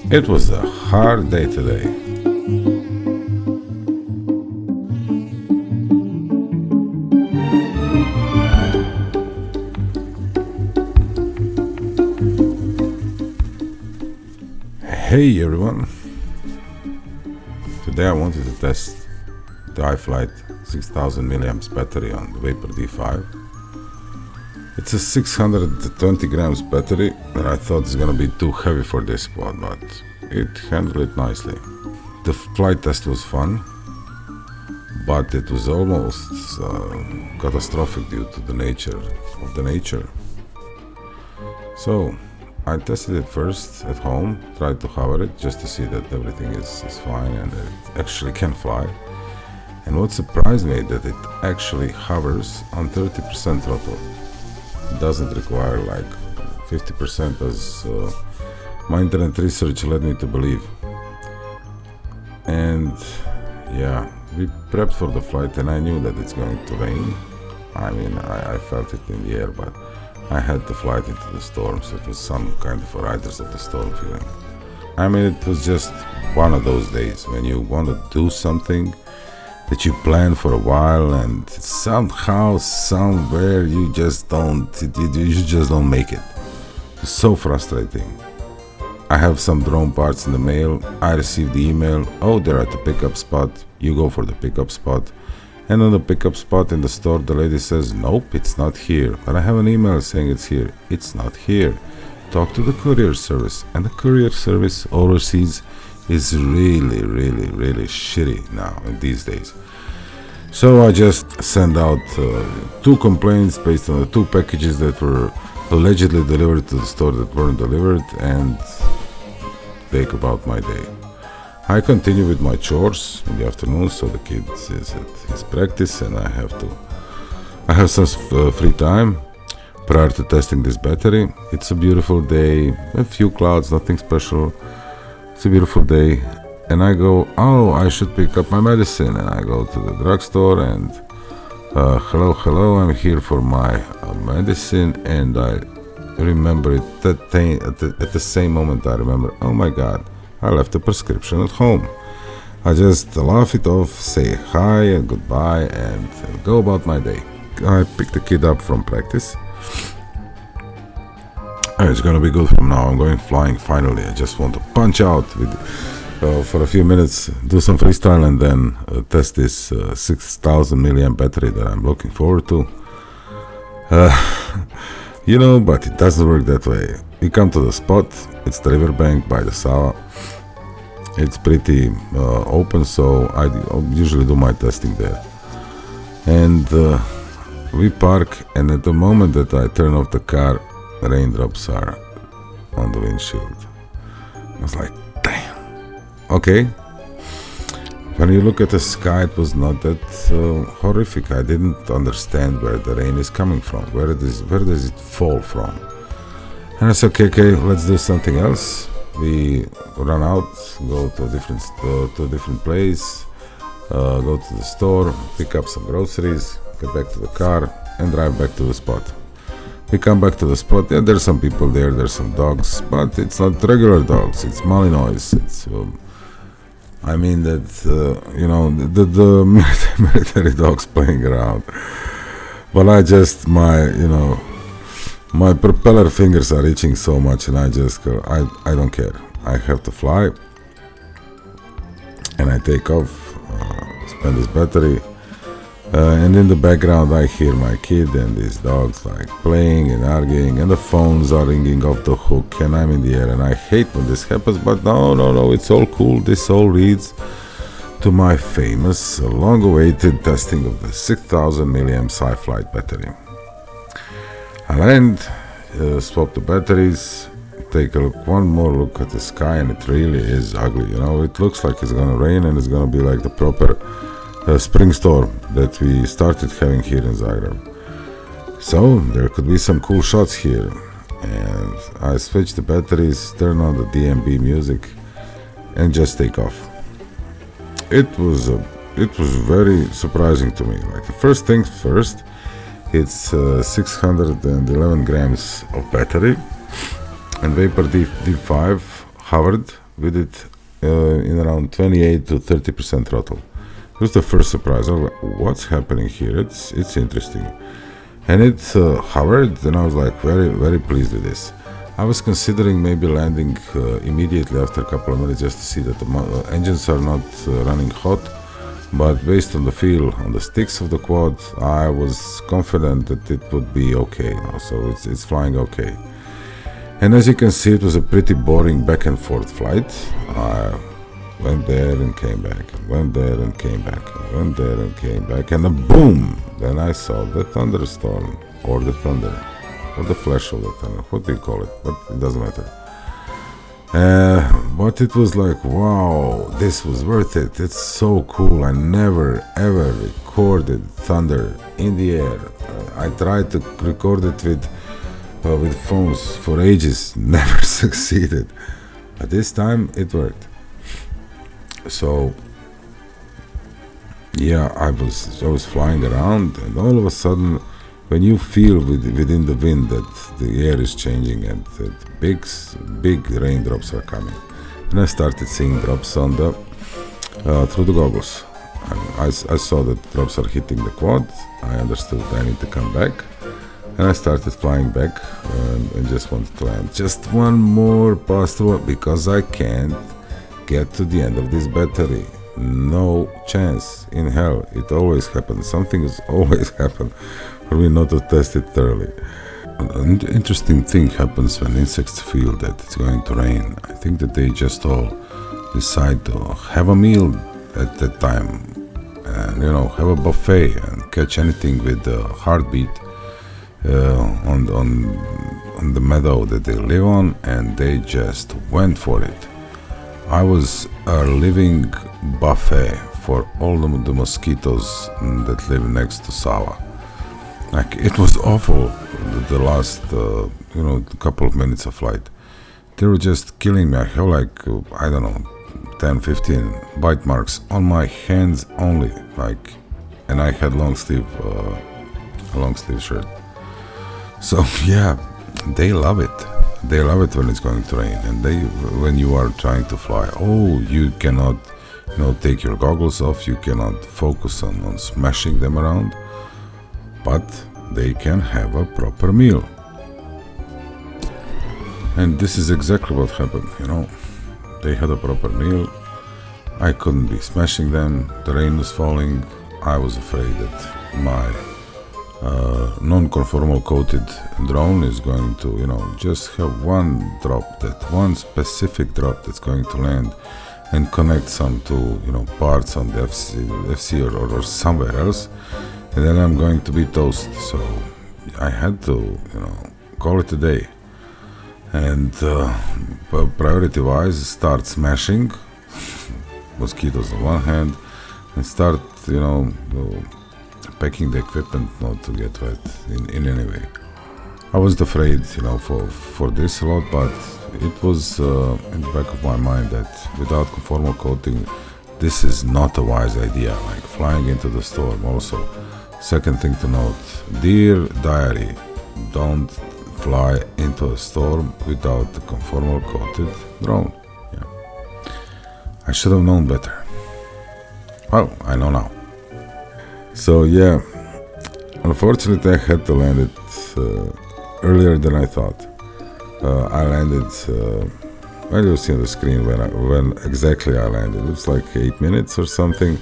It was a hard day today. Hey everyone! Today I wanted to test the iFlight 6000 milliamps battery on the Vapor D5. It's a 620 grams battery that I thought is gonna be too heavy for this squad, but it handled it nicely. The flight test was fun, but it was almost catastrophic due to the nature of the nature. So I tested it first at home, tried to hover it just to see that everything is fine and it actually can fly. And what surprised me that it actually hovers on 30% throttle. It doesn't require like 50% as my internet research led me to believe. And yeah, we prepped for the flight and I knew that it's going to rain. I mean, I felt it in the air, but I had to fly it into the storm, so it was some kind of a riders of the storm feeling. I mean, it was just one of those days when you want to do something that you plan for a while and somehow, somewhere you just don't make it. It's so frustrating. I have some drone parts in the mail. I received the email, oh, they're at the pickup spot. You go for the pickup spot. And on the pickup spot in the store, the lady says, nope, it's not here. But I have an email saying it's here. It's not here. Talk to the courier service. And the courier service overseas is really shitty now in these days. So I just sent out 2 complaints based on the 2 packages that were allegedly delivered to the store that weren't delivered, and take about my day. I continue with my chores in the afternoon, so the kid is at his practice and I have some free time prior to testing this battery. It's a beautiful day, a few clouds, nothing special. It's a beautiful day, and I go, oh, I should pick up my medicine, and I go to the drugstore and hello, I'm here for my medicine, and I remember it at the same moment I remember, oh my god, I left the prescription at home. I just laugh it off, say hi and goodbye, and go about my day. I pick the kid up from practice. It's gonna be good from now. I'm going flying finally. I just want to punch out with for a few minutes, do some freestyle, and then test this 6000 milliamp battery that I'm looking forward to. You know, but it doesn't work that way. You come to the spot. It's the riverbank by the Sava. It's pretty open, so I usually do my testing there. And we park, and at the moment that I turn off the car, raindrops are on the windshield. I was like, damn. Okay. When you look at the sky, it was not that horrific. I didn't understand where the rain is coming from. Where does it fall from? And I said, okay, let's do something else. We run out, go to a different place, go to the store, pick up some groceries, get back to the car, and drive back to the spot. We come back to the spot, and there's some people there, there's some dogs, but it's not regular dogs, it's Malinois. It's, I mean that, you know, the military dogs playing around. But I just, my propeller fingers are itching so much, and I just go, I don't care. I have to fly, and I take off, spend this battery. And in the background I hear my kid and these dogs like playing and arguing, and the phones are ringing off the hook, and I'm in the air, and I hate when this happens, but no, it's all cool. This all leads to my famous long-awaited testing of the 6000 milliamps iFlight battery. I land, swap the batteries, take a look, one more look at the sky, and it really is ugly. You know, it looks like it's gonna rain, and it's gonna be like the proper spring storm that we started having here in Zagreb. So there could be some cool shots here, and I switch the batteries, turn on the DMB music, and just take off. It was very surprising to me. Like, the first things first, it's 611 grams of battery, and Vapor D5 hovered with it in around 28 to 30% throttle. It was the first surprise. I was like, what's happening here? It's interesting. And it hovered, and I was like very pleased with this. I was considering maybe landing immediately after a couple of minutes just to see that the engines are not running hot, but based on the feel on the sticks of the quad, I was confident that it would be okay, you know, so it's flying okay. And as you can see, it was a pretty boring back and forth flight. I went there and came back, and went there and came back, and went there and came back, and then boom! Then I saw the thunderstorm, or the thunder, or the flash of the thunder, what do you call it, but it doesn't matter. But it was like, wow, this was worth it, it's so cool. I never ever recorded thunder in the air. I tried to record it with phones for ages, never succeeded, but this time it worked. So yeah, I was flying around, and all of a sudden, when you feel within the wind that the air is changing and that big raindrops are coming, and I started seeing drops on the through the goggles. I saw that drops are hitting the quad. I understood I need to come back, and I started flying back and just wanted to land just one more pass through, because I can't get to the end of this battery. No chance in hell. It always happens. Something has always happened for me not to test it thoroughly. An interesting thing happens when insects feel that it's going to rain. I think that they just all decide to have a meal at that time, and have a buffet and catch anything with a heartbeat on the meadow that they live on, and they just went for it. I was a living buffet for all the mosquitoes that live next to Sava. Like, it was awful. The last couple of minutes of flight, they were just killing me. I have like 10-15 bite marks on my hands only, and I had a long sleeve shirt. So yeah, they love it. They love it when it's going to rain, and when you are trying to fly, you cannot take your goggles off, you cannot focus on smashing them around, but they can have a proper meal. And this is exactly what happened. They had a proper meal. I couldn't be smashing them. The rain was falling. I was afraid that my non-conformal coated drone is going to just have one specific drop that's going to land and connect some to parts on the FC or somewhere else, and then I'm going to be toast. So I had to call it a day, and priority wise start smashing mosquitoes on one hand, and start packing the equipment not to get wet in any way. I was afraid for this a lot, but it was in the back of my mind that without conformal coating, this is not a wise idea, like flying into the storm. Also, second thing to note, dear diary, don't fly into a storm without the conformal coated drone. Yeah. I should have known better. Well, I know now. So yeah, unfortunately I had to land it earlier than I thought. I landed, you'll see on the screen when exactly I landed. It was like 8 minutes or something,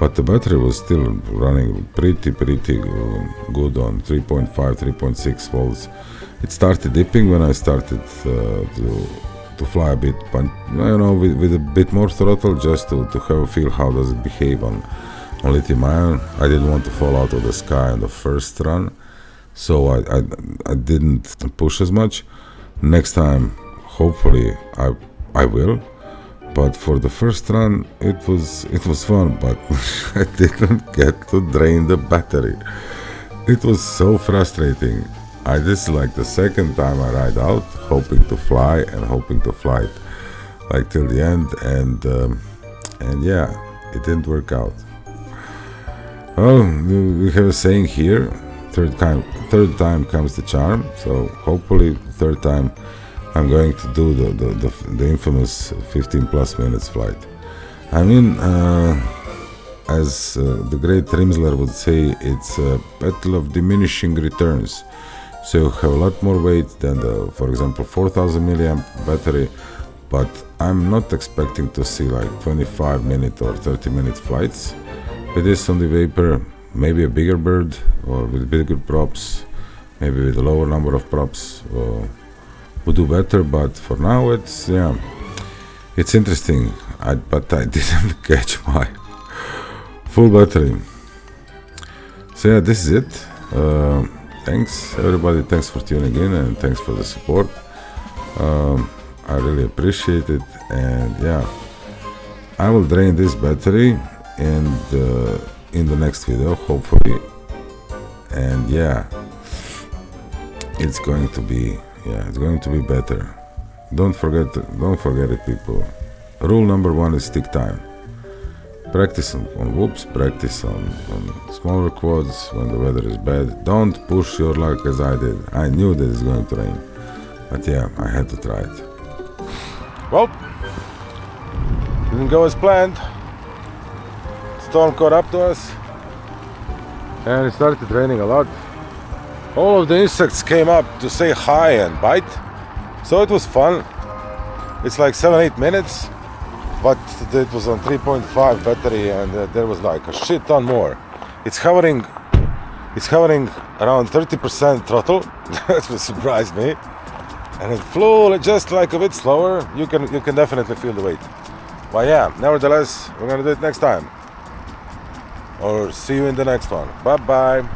but the battery was still running pretty good on 3.5, 3.6 volts. It started dipping when I started to fly a bit, but with a bit more throttle, just to have a feel how does it behave on lithium ion. I didn't want to fall out of the sky on the first run, so I didn't push as much. Next time, hopefully, I will. But for the first run, it was fun, but I didn't get to drain the battery. It was so frustrating. This is like the second time I ride out, hoping to fly and hoping to fly it like till the end, and yeah, it didn't work out. Well, we have a saying here, third time comes the charm, so hopefully third time I'm going to do the infamous 15 plus minutes flight. I mean, as the great Rimsler would say, it's a battle of diminishing returns. So you have a lot more weight than the, for example, 4000 milliamp battery, but I'm not expecting to see like 25 minute or 30 minute flights with this on the Vapor. Maybe a bigger bird or with bigger props, maybe with a lower number of props would do better, but for now it's, yeah, it's interesting. But I didn't catch my full battery. So yeah, this is it. Thanks everybody, thanks for tuning in and thanks for the support. I really appreciate it, and yeah, I will drain this battery and in the next video hopefully, and yeah, it's going to be better. Don't forget it, people. Rule number 1 is stick time. Practice on whoops, practice on smaller quads when the weather is bad. Don't push your luck as I did. I knew that it's going to rain, but yeah, I had to try it. Well, didn't go as planned. Storm caught up to us and it started raining a lot. All of the insects came up to say hi and bite, so it was fun. It's like 7-8 minutes, but it was on 3.5 battery, and there was like a shit ton more. It's hovering around 30% throttle. That will surprise me, and it flew just like a bit slower. You can definitely feel the weight. But yeah, nevertheless, we're gonna do it next time, or see you in the next one. Bye bye.